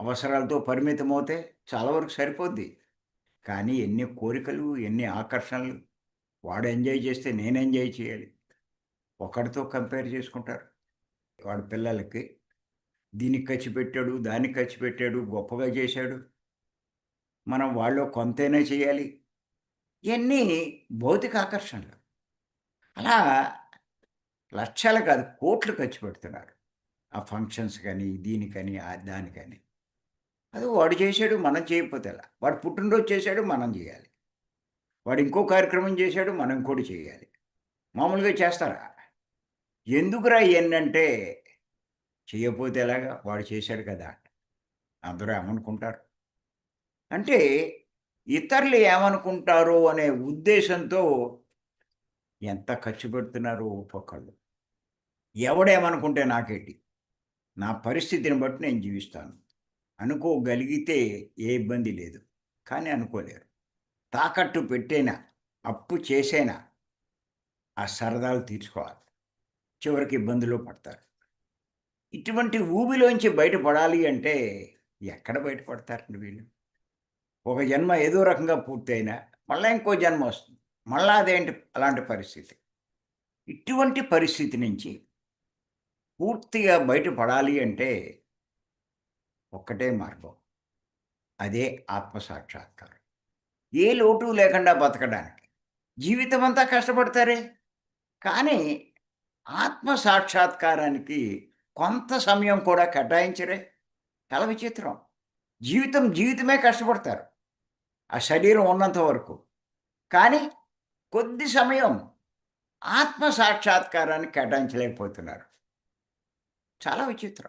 అవసరాలతో పరిమితమవుతే చాలా వరకు సరిపోద్ది. కానీ ఎన్ని కోరికలు, ఎన్ని ఆకర్షణలు. వాడు ఎంజాయ్ చేస్తే నేను ఎంజాయ్ చేయాలి. ఒకడితో కంపేర్ చేసుకుంటారు. వాడి పిల్లలకి దీనికి ఖర్చు పెట్టాడు, దానికి ఖర్చు పెట్టాడు, గొప్పగా చేశాడు. మనం వాళ్ళో కొంతైనా చేయాలి. ఇయన్నీ భౌతిక ఆకర్షణలు. అలా లక్షలు కాదు, కోట్లు ఖర్చు పెడుతున్నారు. ఆ ఫంక్షన్స్ కానీ, దీనికని, దానికని. అది వాడు చేశాడు, మనం చేయకపోతే ఎలా? వాడు పుట్టినరోజు చేశాడు, మనం చేయాలి. వాడు ఇంకో కార్యక్రమం చేశాడు, మనం ఇంకోటి చేయాలి. మామూలుగా చేస్తారా? ఎందుకురా ఇయన్నంటే, చెయ్యకపోతే ఎలాగా? వాడు చేశాడు కదా! అందరూ ఏమనుకుంటారు? అంటే ఇతరులు ఏమనుకుంటారో అనే ఉద్దేశంతో ఎంత ఖర్చు పెడుతున్నారో ఒక్కొక్కళ్ళు. ఎవడేమనుకుంటే నాకేంటి? నా పరిస్థితిని బట్టి నేను జీవిస్తాను. అనుకోగలిగితే ఏ ఇబ్బంది లేదు. కానీ అనుకోలేరు. తాకట్టు పెట్టైనా, అప్పు చేసైనా ఆ సరదాలు తీర్చుకోవాలి. చివరికి ఇబ్బందుల్లో పడతారు. ఇటువంటి ఊబిలోంచి బయటపడాలి అంటే ఎక్కడ బయటపడతారండి వీళ్ళు? ఒక జన్మ ఏదో రకంగా పూర్తయినా మళ్ళా ఇంకో జన్మ వస్తుంది. మళ్ళా అదేంటి అలాంటి పరిస్థితి. ఇటువంటి పరిస్థితి నుంచి పూర్తిగా బయటపడాలి అంటే ఒక్కటే మార్గం. అదే ఆత్మ సాక్షాత్కారం. ఏ లోటు లేకుండా బతకడానికి. జీవితమంతా కష్టపడతారే. కానీ ఆత్మ సాక్షాత్కారానికి కొంత సమయం కూడా కేటాయించరే. చాలా విచిత్రం. జీవితమే కష్టపడతారు. ఆ శరీరం ఉన్నంత వరకు. కానీ కొద్ది సమయం ఆత్మ సాక్షాత్కారానికి కేటాయించలేకపోతున్నారు. చాలా విచిత్రం.